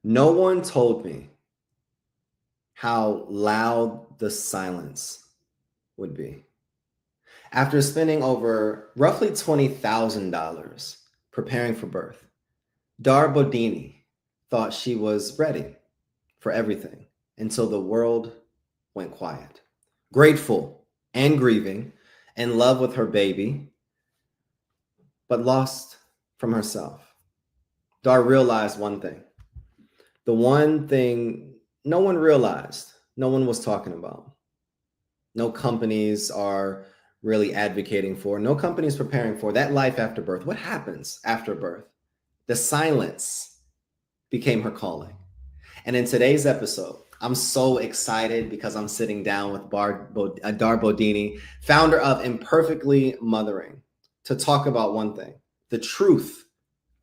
No one told me how loud the silence would be. After spending over roughly $20,000 preparing for birth, Dar Bordiny thought she was ready for everything until the world went quiet. Grateful and grieving, in love with her baby, but lost from herself. Dar realized one thing. The one thing no one realized, no one was talking about. No companies are really advocating for, no companies preparing for that life after birth. What happens after birth? The silence became her calling. And in today's episode, I'm so excited because I'm sitting down with Dar Bordiny, founder of Imperfectly Mothering, to talk about one thing: the truth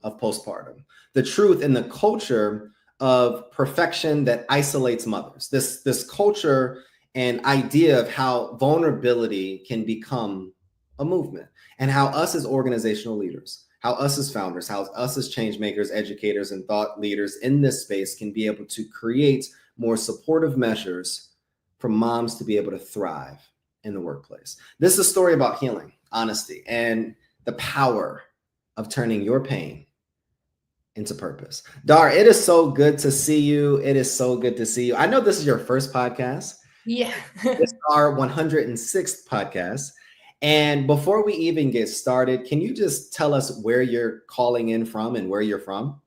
of postpartum, the truth in the culture of perfection that isolates mothers, this culture and idea of how vulnerability can become a movement, and how us as organizational leaders, how us as founders, how us as change makers, educators, and thought leaders in this space can be able to create more supportive measures for moms to be able to thrive in the workplace. This is a story about healing, honesty, and the power of turning your pain into purpose. Dar, it is so good to see you. It is so good to see you. I know this is your first podcast. Yeah. This is our 106th podcast. And before we even get started, can you just tell us where you're calling in from and where you're from?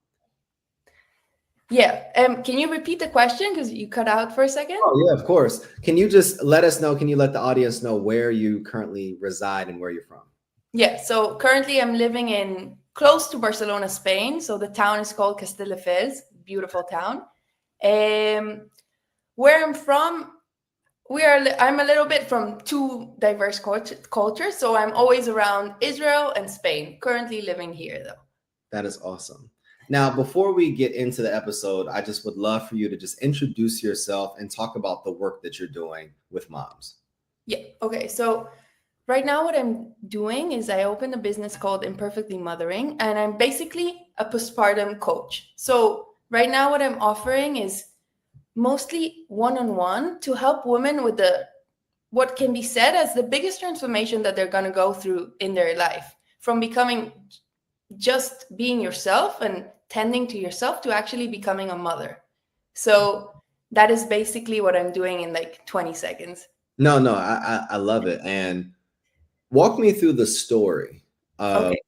Yeah. Can you repeat the question? Because you cut out for a second. Oh, yeah, of course. Can you just let us know? Can you let the audience know where you currently reside and where you're from? Yeah. So currently I'm living in close to Barcelona, Spain. So the town is called Castelldefels, beautiful town. Where I'm from, I'm a little bit from two diverse cultures. So I'm always around Israel and Spain, currently living here though. That is awesome. Now, before we get into the episode, I just would love for you to just introduce yourself and talk about the work that you're doing with moms. Yeah. Okay. So right now, what I'm doing is I opened a business called Imperfectly Mothering, and I'm basically a postpartum coach. So right now, what I'm offering is mostly one-on-one to help women with the what can be said as the biggest transformation that they're going to go through in their life, from becoming just being yourself and tending to yourself to actually becoming a mother. So that is basically what I'm doing in like 20 seconds. No, I love it. And walk me through the story of Okay.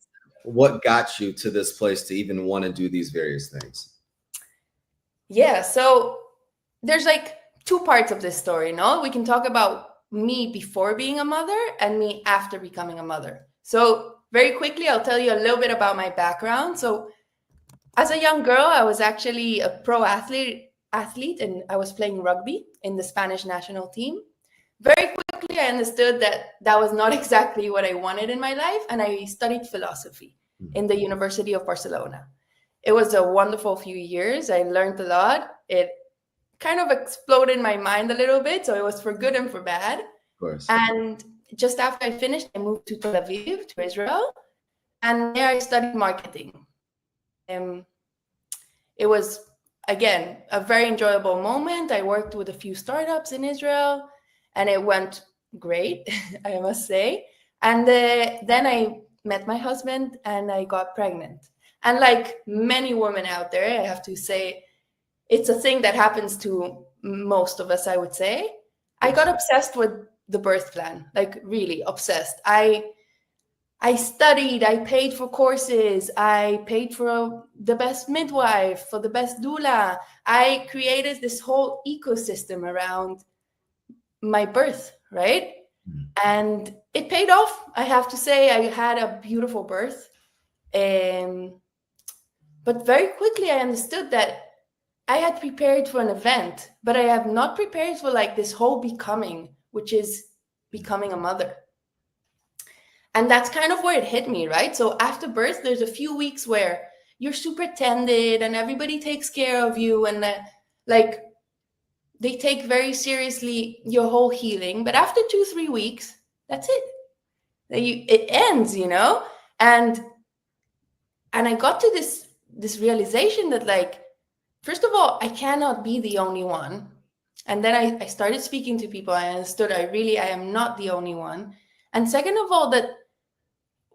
what got you to this place to even want to do these various things. Yeah. So there's like two parts of this story, no? We can talk about me before being a mother and me after becoming a mother. So very quickly, I'll tell you a little bit about my background. So as a young girl, I was actually a pro athlete and I was playing rugby in the Spanish national team. Very quickly, I understood that that was not exactly what I wanted in my life, and I studied philosophy in the University of Barcelona. It was a wonderful few years. I learned a lot. It kind of exploded my mind a little bit, so it was for good and for bad. Of course. And just after I finished, I moved to Tel Aviv, to Israel, and there I studied marketing. Um, it was, again, a very enjoyable moment. I worked with a few startups in Israel, and it went great, I must say. And then I met my husband, and I got pregnant. And like many women out there, I have to say, it's a thing that happens to most of us, I would say. I got obsessed with the birth plan, like really obsessed. I studied, I paid for courses, I paid for the best midwife, for the best doula. I created this whole ecosystem around my birth, right? And it paid off. I have to say, I had a beautiful birth. But very quickly, I understood that I had prepared for an event, but I have not prepared for like this whole becoming, which is becoming a mother. And that's kind of where it hit me, right? So after birth, there's a few weeks where you're super tended and everybody takes care of you, and like they take very seriously your whole healing. But after 2-3 weeks, that's it. It ends, you know? And I got to this realization that like first of all, I cannot be the only one. And then I started speaking to people. I understood I am not the only one. And second of all, that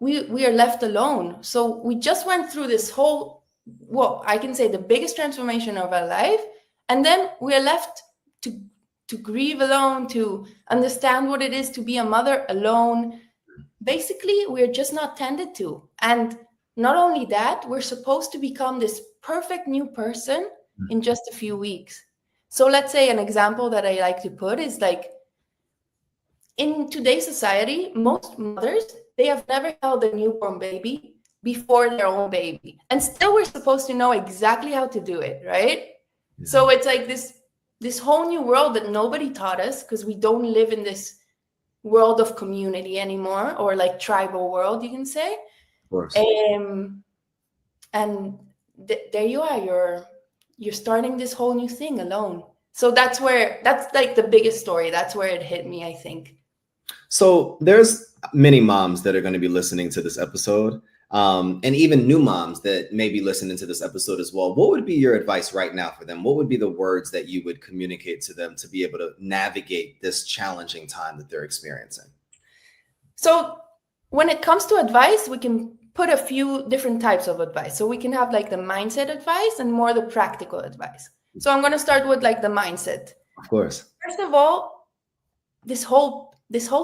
we are left alone. So we just went through this whole, well, I can say the biggest transformation of our life. And then we are left to grieve alone, to understand what it is to be a mother alone. Basically, we're just not tended to. And not only that, we're supposed to become this perfect new person in just a few weeks. So let's say an example that I like to put is like, in today's society, most mothers, they have never held a newborn baby before their own baby. And still we're supposed to know exactly how to do it, right? Yeah. So it's like this whole new world that nobody taught us, because we don't live in this world of community anymore, or like tribal world, you can say. Of course. And there you are, you're starting this whole new thing alone. So that's like the biggest story. That's where it hit me, I think. So there's many moms that are going to be listening to this episode, and even new moms that may be listening to this episode as well. What would be your advice right now for them? What would be the words that you would communicate to them to be able to navigate this challenging time that they're experiencing? So when it comes to advice, we can put a few different types of advice. So we can have like the mindset advice and more the practical advice. So I'm going to start with like the mindset. Of course. First of all, this whole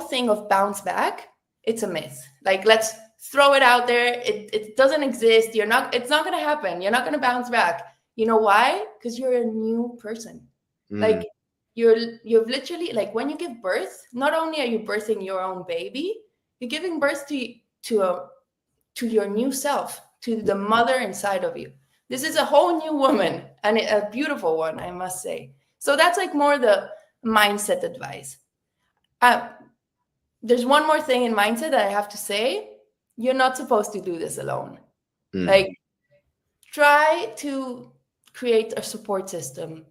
thing of bounce back, it's a myth. Like, let's throw it out there. It doesn't exist. It's not going to happen. You're not going to bounce back. You know why? Because you're a new person. Like you've literally, like when you give birth, not only are you birthing your own baby, you're giving birth to your new self, to the mother inside of you. This is a whole new woman, and a beautiful one, I must say. So that's like more the mindset advice. There's one more thing in mindset that I have to say. You're not supposed to do this alone. Like, try to create a support system.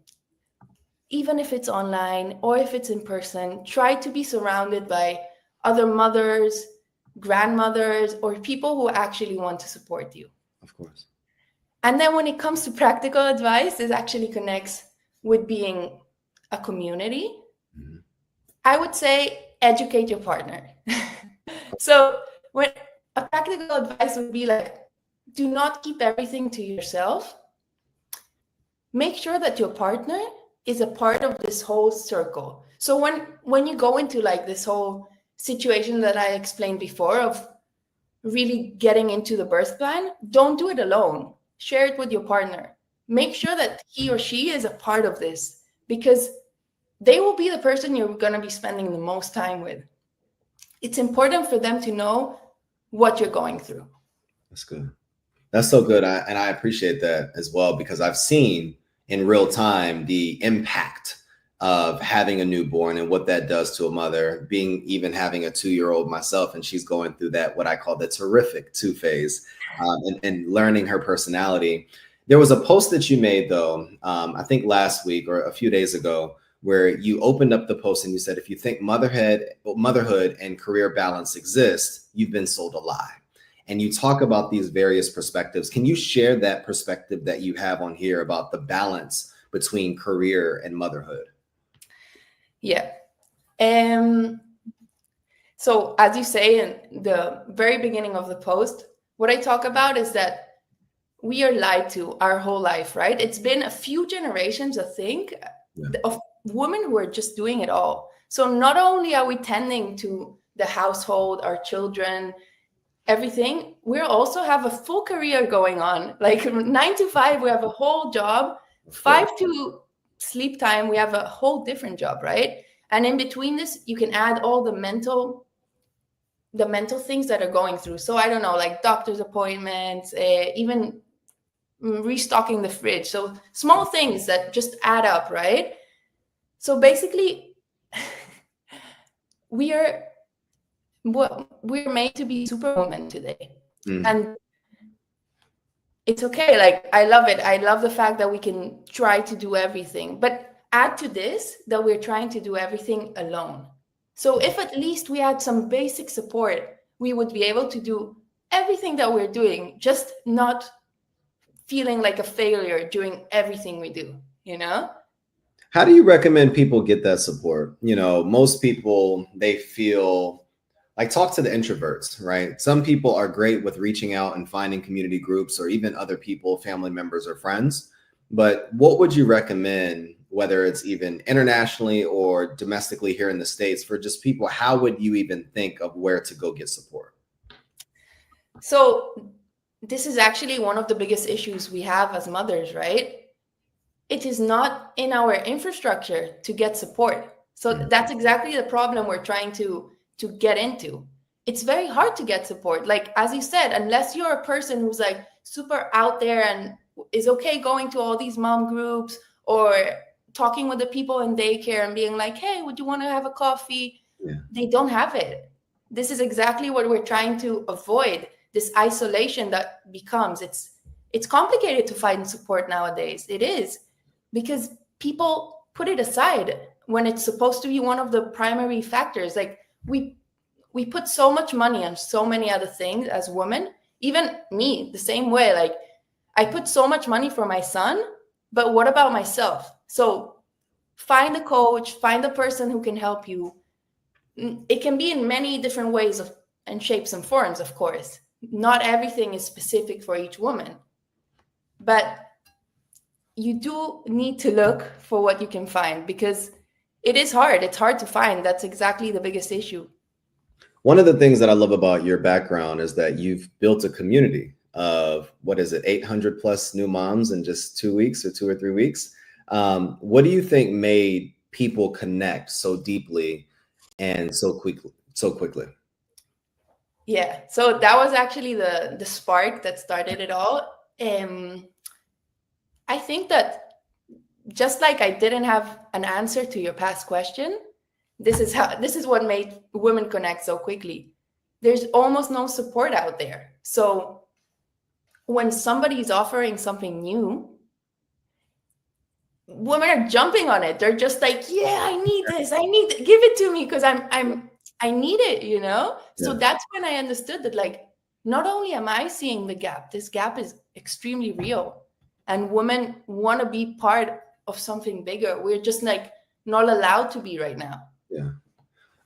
Even if it's online or if it's in person, try to be surrounded by other mothers, grandmothers, or people who actually want to support you. Of course. And then when it comes to practical advice, this actually connects with being a community. I would say educate your partner. So when a practical advice would be like, do not keep everything to yourself. Make sure that your partner is a part of this whole circle. So when you go into like this whole situation that I explained before of really getting into the birth plan, don't do it alone. Share it with your partner. Make sure that he or she is a part of this, because they will be the person you're going to be spending the most time with. It's important for them to know what you're going through. That's good. That's so good. And I appreciate that as well, because I've seen in real time the impact of having a newborn and what that does to a mother, even having a 2-year-old myself, and she's going through that, what I call the terrific 2 phase, and learning her personality. There was a post that you made though, I think last week or a few days ago, where you opened up the post and you said, if you think motherhood and career balance exist, you've been sold a lie. And you talk about these various perspectives. Can you share that perspective that you have on here about the balance between career and motherhood? Yeah. So as you say in the very beginning of the post, what I talk about is that we are lied to our whole life, right? It's been a few generations, I think, of women who are just doing it all. So not only are we tending to the household, our children, everything, we also have a full career going on. Like 9 to 5, we have a whole job. 5 to sleep time, we have a whole different job, right? And in between this, you can add all the mental things that are going through. So I don't know, like doctor's appointments, even restocking the fridge. So small things that just add up, right? So basically, we're made to be superwoman today. And it's okay. Like, I love it. I love the fact that we can try to do everything, but add to this that we're trying to do everything alone. So if at least we had some basic support, we would be able to do everything that we're doing, just not feeling like a failure doing everything we do, you know? How do you recommend people get that support? You know, most people, they feel like, talk to the introverts, right? Some people are great with reaching out and finding community groups or even other people, family members or friends. But what would you recommend, whether it's even internationally or domestically here in the States, for just people? How would you even think of where to go get support? So this is actually one of the biggest issues we have as mothers, right? It is not in our infrastructure to get support. So that's exactly the problem we're trying to get into. It's very hard to get support. Like, as you said, unless you're a person who's like super out there and is okay going to all these mom groups or talking with the people in daycare and being like, hey, would you want to have a coffee? Yeah. They don't have it. This is exactly what we're trying to avoid, this isolation that becomes. It's complicated to find support nowadays. It is, because people put it aside when it's supposed to be one of the primary factors. Like, we put so much money on so many other things as women, even me, the same way. Like, I put so much money for my son, but what about myself? So find a coach, find a person who can help you. It can be in many different ways and shapes and forms, of course. Not everything is specific for each woman, but you do need to look for what you can find, because it is hard. It's hard to find. That's exactly the biggest issue. One of the things that I love about your background is that you've built a community of, what is it, 800 plus new moms in just 2 weeks or 2 or 3 weeks. What do you think made people connect so deeply and so quickly? Yeah. So that was actually the spark that started it all. I think that, just like I didn't have an answer to your past question, this is what made women connect so quickly. There's almost no support out there. So when somebody's offering something new, women are jumping on it. They're just like, yeah, I need this. I need it. Give it to me, because I need it, you know? So that's when I understood that, like, not only am I seeing the gap, this gap is extremely real. And women want to be part of something bigger. We're just like not allowed to be right now. Yeah.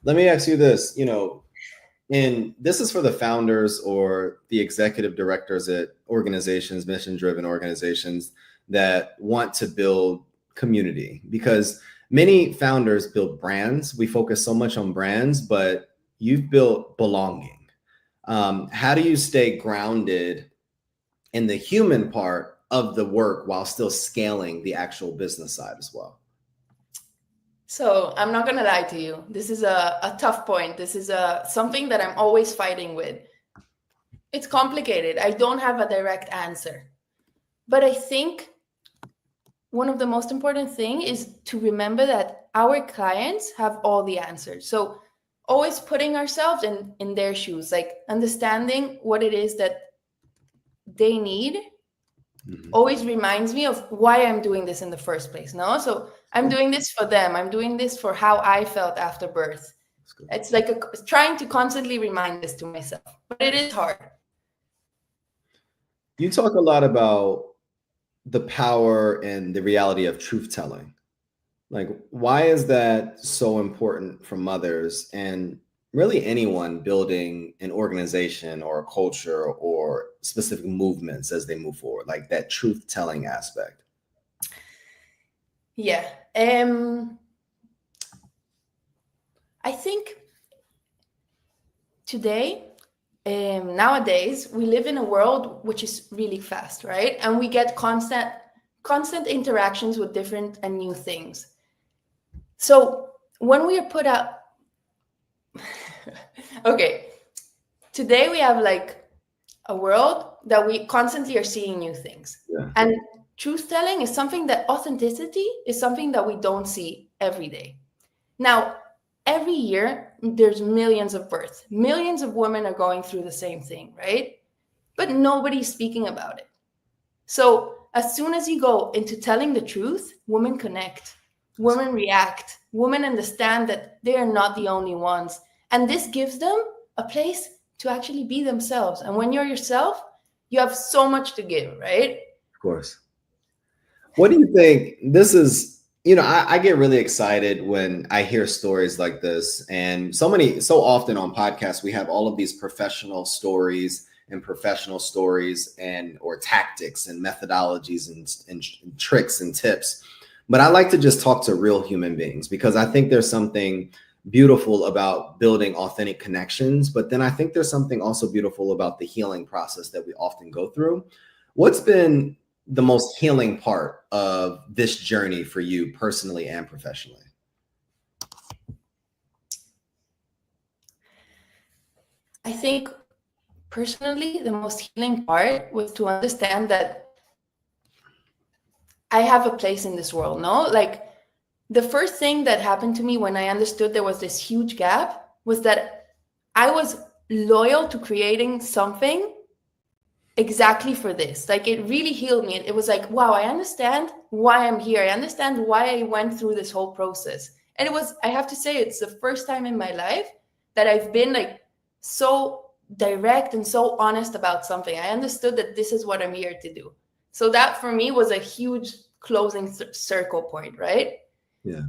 Let me ask you this, and this is for the founders or the executive directors at organizations, mission-driven organizations that want to build community, because many founders build brands. We focus so much on brands, but you've built belonging. How do you stay grounded in the human part of the work while still scaling the actual business side as well? So I'm not going to lie to you. This is a tough point. This is something that I'm always fighting with. It's complicated. I don't have a direct answer. But I think one of the most important thing is to remember that our clients have all the answers. So always putting ourselves in their shoes, like understanding what it is that they need, always reminds me of why I'm doing this in the first place. No, so I'm doing this for them. I'm doing this for how I felt after birth. It's like trying to constantly remind this to myself, but it is hard. You talk a lot about the power and the reality of truth telling. Like, why is that so important for mothers and really anyone building an organization or a culture or specific movements as they move forward, like that truth telling aspect? Yeah. I think today, nowadays, we live in a world which is really fast, right? And we get constant interactions with different and new things. So when we are put out, okay, today we have like a world that we constantly are seeing new things. Yeah. And truth telling is something that, authenticity is something that we don't see every day. Now, every year, there's millions of births. Millions of women are going through the same thing, right? But nobody's speaking about it. So as soon as you go into telling the truth, women connect, women react, women understand that they are not the only ones. And this gives them a place to actually be themselves. And when you're yourself, you have so much to give, right? course. What do you think? This is, I get really excited when I hear stories like this. And so often on podcasts, we have all of these professional stories and or tactics and methodologies and tricks and tips. But I like to just talk to real human beings because I think there's something beautiful about building authentic connections. But then I think there's something also beautiful about the healing process that we often go through. What's been the most healing part of this journey for you personally and professionally? I think personally, the most healing part was to understand that I have a place in this world, no? Like the first thing that happened to me when I understood there was this huge gap was that I was loyal to creating something exactly for this. Like it really healed me. It was like, wow, I understand why I'm here. I understand why I went through this whole process. And I have to say, it's the first time in my life that I've been like so direct and so honest about something. I understood that this is what I'm here to do. So that for me was a huge closing circle point, right? Yeah.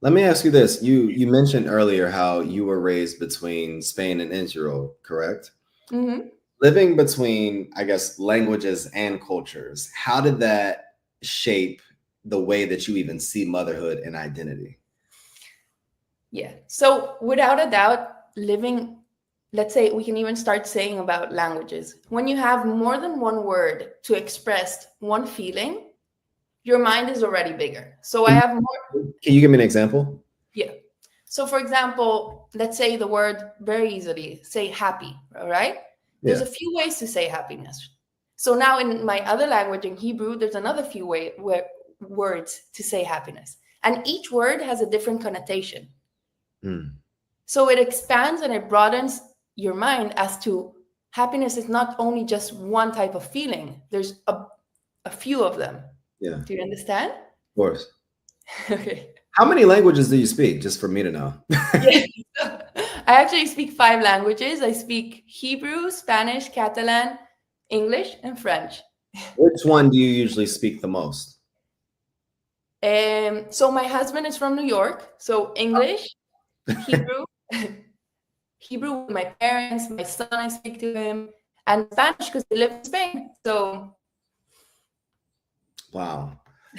Let me ask you this. You mentioned earlier how you were raised between Spain and Israel, correct? Mm-hmm. Living between, I guess, languages and cultures, how did that shape the way that you even see motherhood and identity? Yeah. So without a doubt, living, let's say we can even start saying about languages. When you have more than one word to express one feeling, your mind is already bigger. So I have more. Can you give me an example? Yeah. So for example, let's say the word very easily, say happy, all right? There's a few ways to say happiness. So now in my other language, in Hebrew, there's another few words to say happiness. And each word has a different connotation. So it expands and it broadens your mind as to happiness is not only just one type of feeling. There's a few of them. Yeah. Do you understand? Of course. Okay. How many languages do you speak? Just for me to know. Yeah. I actually speak 5 languages. I speak Hebrew, Spanish, Catalan, English, and French. Which one do you usually speak the most? So my husband is from New York. So English, Hebrew, Hebrew with my parents, my son, I speak to him, and Spanish because they live in Spain. So wow.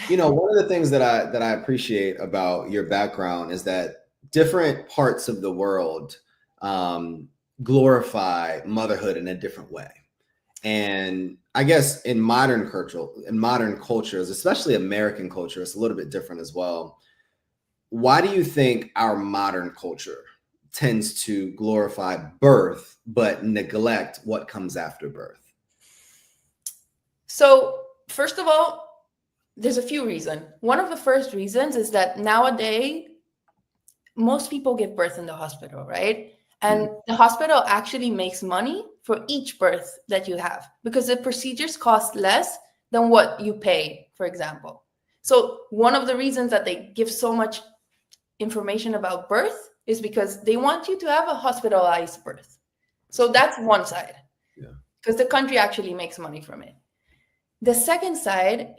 One of the things that I appreciate about your background is that different parts of the world glorify motherhood in a different way. And I guess in modern cultures, especially American culture, it's a little bit different as well. Why do you think our modern culture tends to glorify birth but neglect what comes after birth? So first of all, there's a few reasons. One of the first reasons is that nowadays, most people give birth in the hospital, right? And the hospital actually makes money for each birth that you have because the procedures cost less than what you pay, for example. So one of the reasons that they give so much information about birth is because they want you to have a hospitalized birth. So that's one side, because the country actually makes money from it. The second side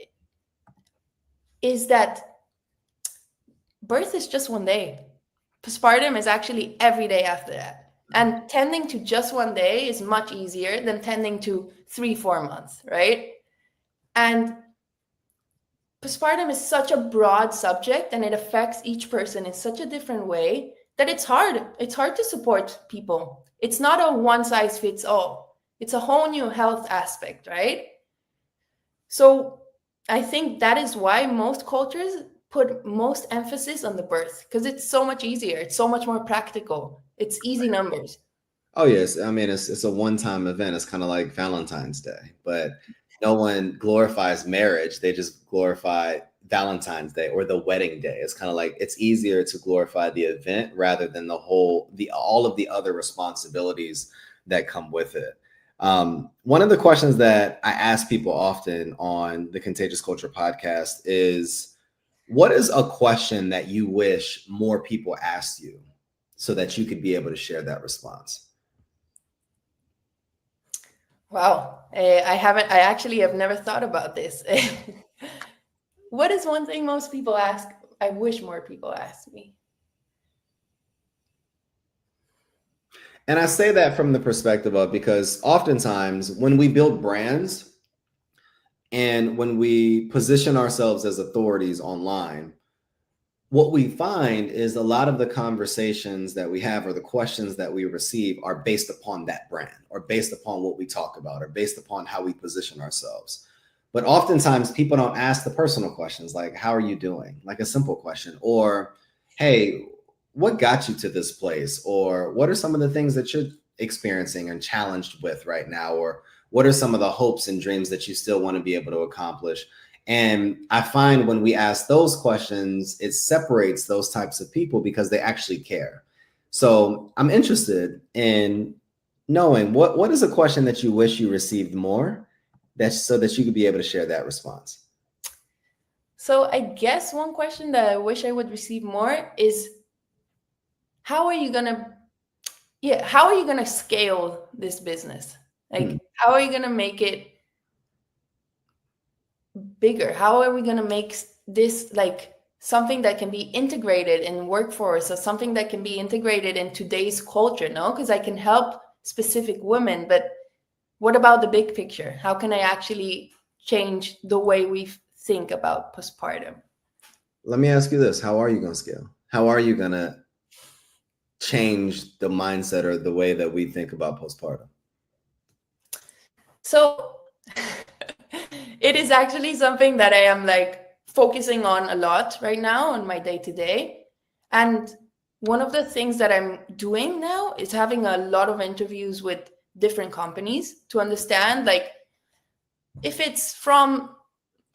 is that birth is just one day. Postpartum is actually every day after that. And tending to just one day is much easier than tending to 3-4 months, right? And postpartum is such a broad subject and it affects each person in such a different way that it's hard. It's hard to support people. It's not a one size fits all. It's a whole new health aspect, right? So I think that is why most cultures put most emphasis on the birth because it's so much easier. It's so much more practical. It's easy numbers. Oh yes, I mean it's a one-time event. It's kind of like Valentine's Day, but no one glorifies marriage. They just glorify Valentine's Day or the wedding day. It's kind of like it's easier to glorify the event rather than all of the other responsibilities that come with it. One of the questions that I ask people often on the Contagious Culture podcast is, what is a question that you wish more people asked you so that you could be able to share that response? Wow. I actually have never thought about this. What is one thing most people ask? I wish more people asked me. And I say that from the perspective of, because oftentimes when we build brands and when we position ourselves as authorities online, what we find is a lot of the conversations that we have or the questions that we receive are based upon that brand or based upon what we talk about or based upon how we position ourselves. But oftentimes people don't ask the personal questions like, how are you doing? Like a simple question, or, hey, what got you to this place? Or what are some of the things that you're experiencing and challenged with right now? Or what are some of the hopes and dreams that you still want to be able to accomplish? And I find when we ask those questions, it separates those types of people because they actually care. So I'm interested in knowing what is a question that you wish you received more, that's so that you could be able to share that response. So I guess one question that I wish I would receive more is how are you gonna how are you gonna scale this business? Hmm. Like how are you gonna make it bigger? How are we gonna make this like something that can be integrated in workforce or something that can be integrated in today's culture? No, because I can help specific women, but what about the big picture? How can I actually change the way we think about postpartum? Let me ask you this. How are you going to scale? How are you going to change the mindset or the way that we think about postpartum? So it is actually something that I am like focusing on a lot right now on my day to day. And one of the things that I'm doing now is having a lot of interviews with different companies to understand like if it's from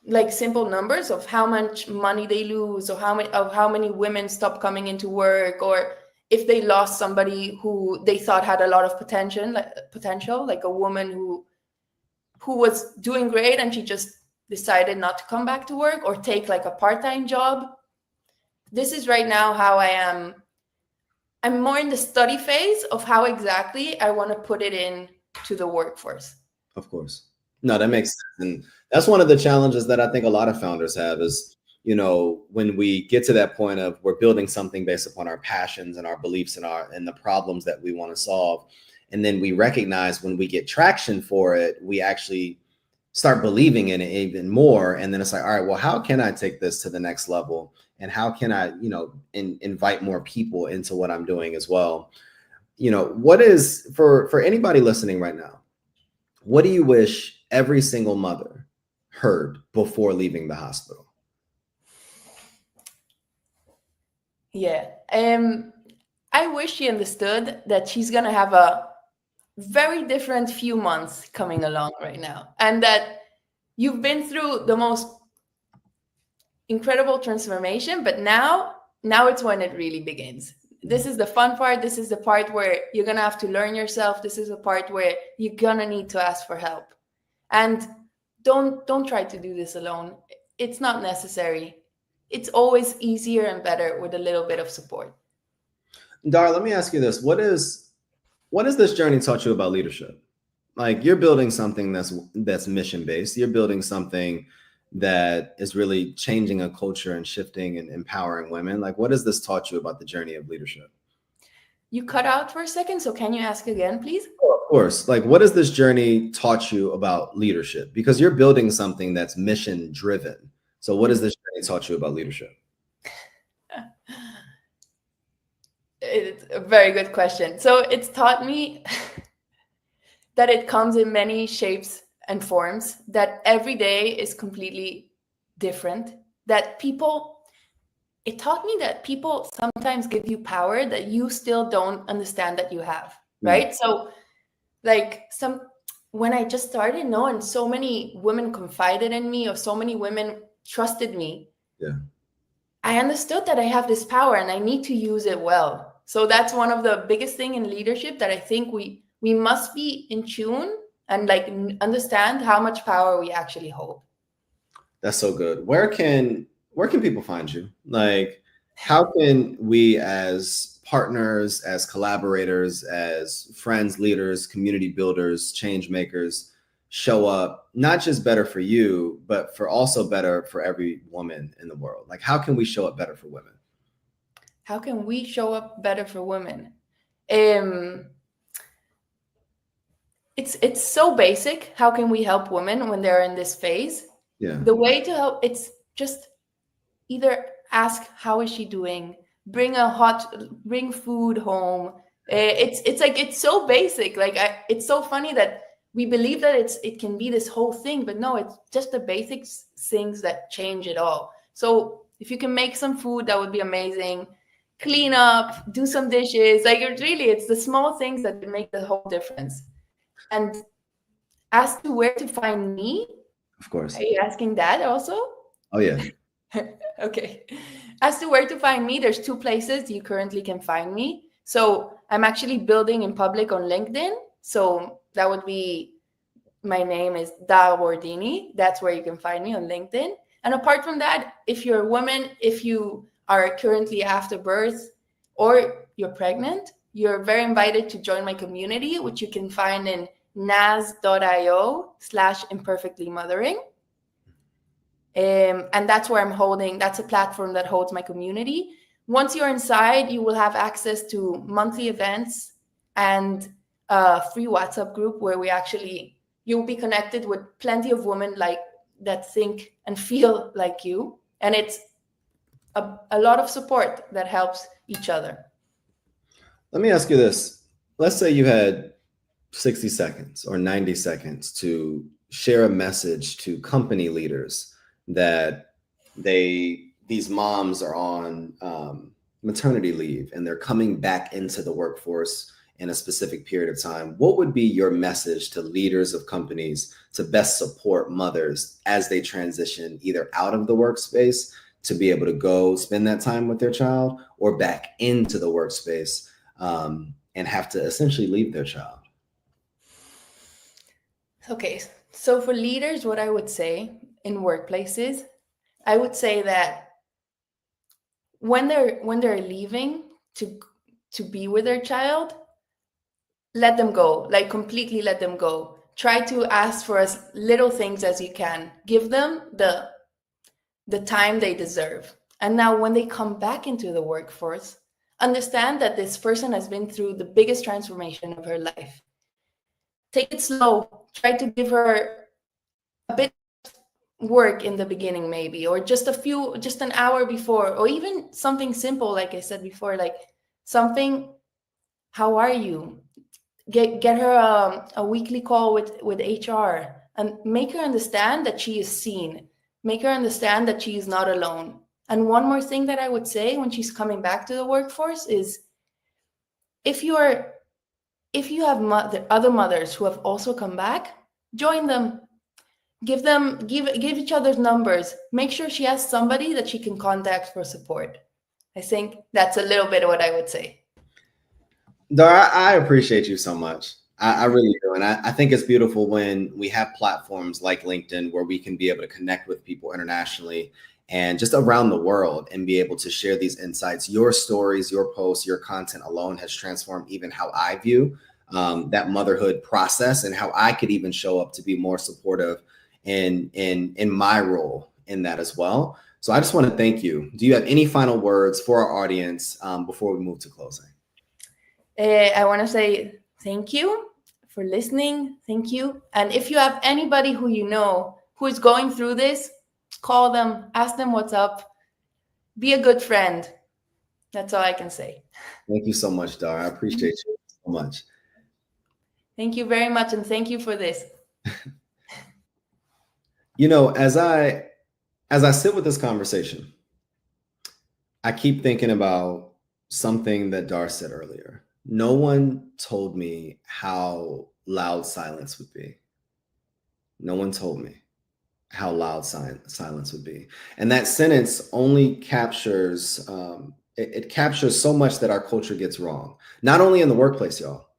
like simple numbers of how much money they lose or how many women stop coming into work, or if they lost somebody who they thought had a lot of potential, like a woman who was doing great and she just decided not to come back to work or take like a part-time job. This is right now how I am. I'm more in the study phase of how exactly I want to put it in to the workforce. Of course. No, that makes sense. And that's one of the challenges that I think a lot of founders have is, when we get to that point of we're building something based upon our passions and our beliefs and the problems that we want to solve. And then we recognize when we get traction for it, we actually start believing in it even more. And then it's like, all right, well, how can I take this to the next level? And how can I, invite more people into what I'm doing as well? What is for anybody listening right now? What do you wish every single mother heard before leaving the hospital? Yeah. I wish she understood that she's going to have a very different few months coming along right now, and that you've been through the most incredible transformation, but now it's when it really begins. This is the fun part. This is the part where you're going to have to learn yourself. This is the part where you're going to need to ask for help. And don't try to do this alone. It's not necessary. It's always easier and better with a little bit of support. Dar, let me ask you this. What has this journey taught you about leadership? Like, you're building something that's mission based. You're building something that is really changing a culture and shifting and empowering women. Like, what has this taught you about the journey of leadership? You cut out for a second, so can you ask again, please? Oh, of course. Like, what has this journey taught you about leadership? Because you're building something that's mission driven. So what has this journey taught you about leadership? It's a very good question. So it's taught me that it comes in many shapes and forms, that every day is completely different, that it taught me that people sometimes give you power that you still don't understand that you have, right? So like when I just started, and so many women confided in me, or so many women trusted me. Yeah. I understood that I have this power and I need to use it well. So that's one of the biggest thing in leadership, that I think we must be in tune and like understand how much power we actually hold. That's so good. Where can people find you? Like, how can we as partners, as collaborators, as friends, leaders, community builders, change makers, show up not just better for you, but for also better for every woman in the world? Like, how can we show up better for women? How can we show up better for women? Um, it's so basic. How can we help women when they're in this phase? Yeah. The way to help, it's just either ask how is she doing, bring food home. It's like, it's so basic. Like, it's so funny that we believe that it can be this whole thing, but no, it's just the basic things that change it all. So if you can make some food, that would be amazing. Clean up, do some dishes. Like, it's the small things that make the whole difference. And as to where to find me, Of course. are you asking that also? Oh, yeah. Okay. As to where to find me, there's two places you currently can find me. So I'm actually building in public on LinkedIn. So that would be, my name is Dar Bordiny. That's where you can find me on LinkedIn. And apart from that, if you're a woman, if you are currently after birth or you're pregnant, you're very invited to join my community, which you can find in nas.io/imperfectly mothering. And that's where that's a platform that holds my community. Once you're inside, you will have access to monthly events and a free WhatsApp group where you'll be connected with plenty of women like that think and feel like you. And it's a lot of support that helps each other. Let me ask you this. Let's say you had 60 seconds or 90 seconds to share a message to company leaders that these moms are on maternity leave and they're coming back into the workforce in a specific period of time. What would be your message to leaders of companies to best support mothers as they transition either out of the workspace to be able to go spend that time with their child, or back into the workspace and have to essentially leave their child? Okay, so for leaders, what I would say in workplaces, I would say that when they're leaving to be with their child, let them go, like completely let them go. Try to ask for as little things as you can. Give them the time they deserve. And now when they come back into the workforce, understand that this person has been through the biggest transformation of her life. Take it slow. Try to give her a bit of work in the beginning, maybe, or just an hour before, or even something simple, like I said before, like something, how are you? Get her a weekly call with HR and make her understand that she is seen. Make her understand that she is not alone. And one more thing that I would say when she's coming back to the workforce is, if you have other mothers who have also come back, join them. Give each other's numbers. Make sure she has somebody that she can contact for support. I think that's a little bit of what I would say. Dar, I appreciate you so much. I really do. And I think it's beautiful when we have platforms like LinkedIn where we can be able to connect with people internationally and just around the world and be able to share these insights. Your stories, your posts, your content alone has transformed even how I view that motherhood process, and how I could even show up to be more supportive in my role in that as well. So I just want to thank you. Do you have any final words for our audience before we move to closing? I want to say thank you for listening. Thank you. And if you have anybody who you know who is going through this, call them, ask them what's up. Be a good friend. That's all I can say. Thank you so much, Dar. I appreciate you so much. Thank you very much. And thank you for this. You know, as I sit with this conversation, I keep thinking about something that Dar said earlier. No one told me how loud silence would be. No one told me how loud silence would be. And that sentence only captures, it captures so much that our culture gets wrong, not only in the workplace, y'all,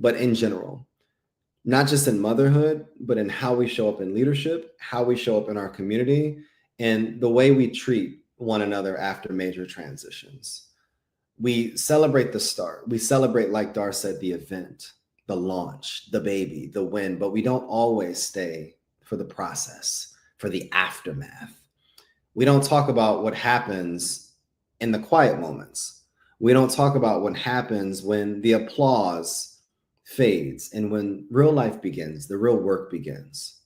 but in general. Not just in motherhood, but in how we show up in leadership, how we show up in our community, and the way we treat one another after major transitions. We celebrate the start. We celebrate, like Dar said, the event, the launch, the baby, the win, but we don't always stay for the process, for the aftermath. We don't talk about what happens in the quiet moments. We don't talk about what happens when the applause fades and when real life begins, the real work begins.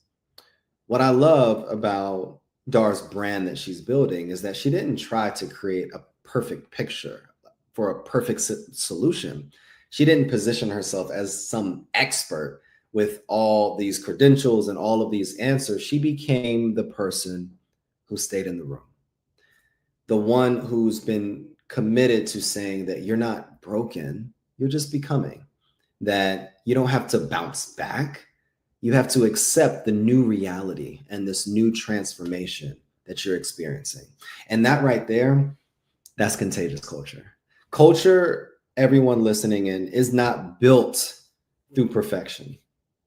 What I love about Dar's brand that she's building is that she didn't try to create a perfect picture for a perfect solution. She didn't position herself as some expert with all these credentials and all of these answers. She became the person who stayed in the room, the one who's been committed to saying that you're not broken, you're just becoming, that you don't have to bounce back. You have to accept the new reality and this new transformation that you're experiencing. And that right there, that's contagious culture. Culture, everyone listening in, is not built through perfection.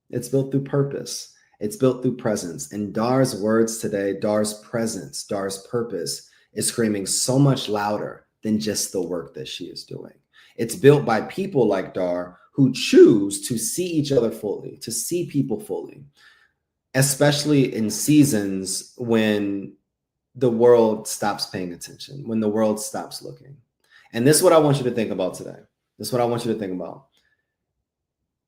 It's built through purpose. It's built through presence. And Dar's words today, Dar's presence, Dar's purpose is screaming so much louder than just the work that she is doing. It's built by people like Dar who choose to see each other fully, to see people fully, especially in seasons when the world stops paying attention, when the world stops looking. And this is what I want you to think about today. This is what I want you to think about.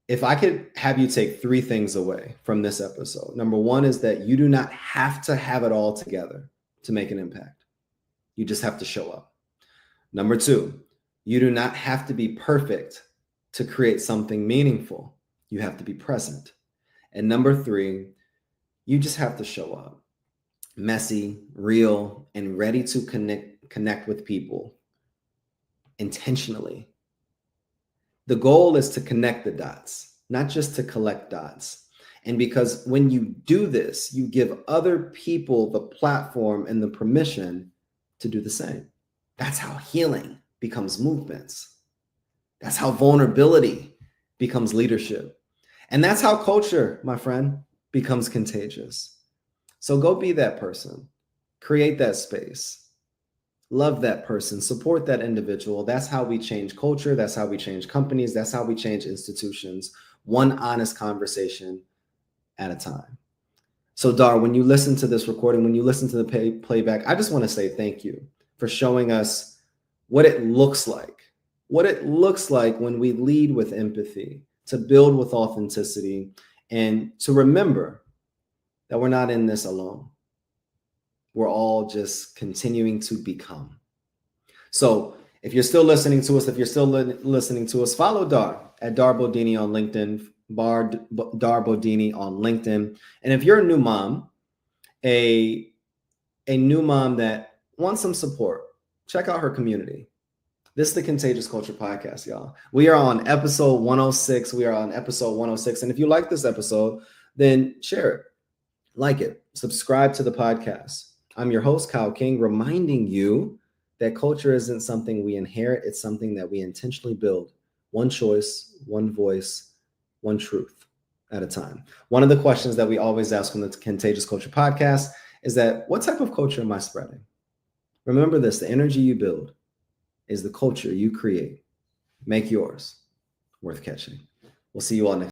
If I could have you take 3 things away from this episode. Number 1 is that you do not have to have it all together to make an impact. You just have to show up. Number 2, you do not have to be perfect to create something meaningful. You have to be present. And number 3, you just have to show up. Messy, real, and ready to connect with people intentionally. The goal is to connect the dots, not just to collect dots. And because when you do this, you give other people the platform and the permission to do the same. That's how healing becomes movements. That's how vulnerability becomes leadership. And that's how culture, my friend, becomes contagious. So go be that person, create that space, love that person, support that individual. That's how we change culture. That's how we change companies. That's how we change institutions, one honest conversation at a time. So Dar, when you listen to this recording, when you listen to the playback, I just want to say thank you for showing us what it looks like when we lead with empathy, to build with authenticity, and to remember that we're not in this alone. We're all just continuing to become. So if you're still listening to us, follow Dar at Dar Bordiny on LinkedIn, Dar Bordiny on LinkedIn. And if you're a new mom, a new mom that wants some support, check out her community. This is the Contagious Culture Podcast, y'all. We are on episode 106. And if you like this episode, then share it, like it, subscribe to the podcast. I'm your host, Kyle King, reminding you that culture isn't something we inherit. It's something that we intentionally build. One choice, one voice, one truth at a time. One of the questions that we always ask on the Contagious Culture Podcast is that, what type of culture am I spreading? Remember this, the energy you build is the culture you create. Make yours worth catching. We'll see you all next time.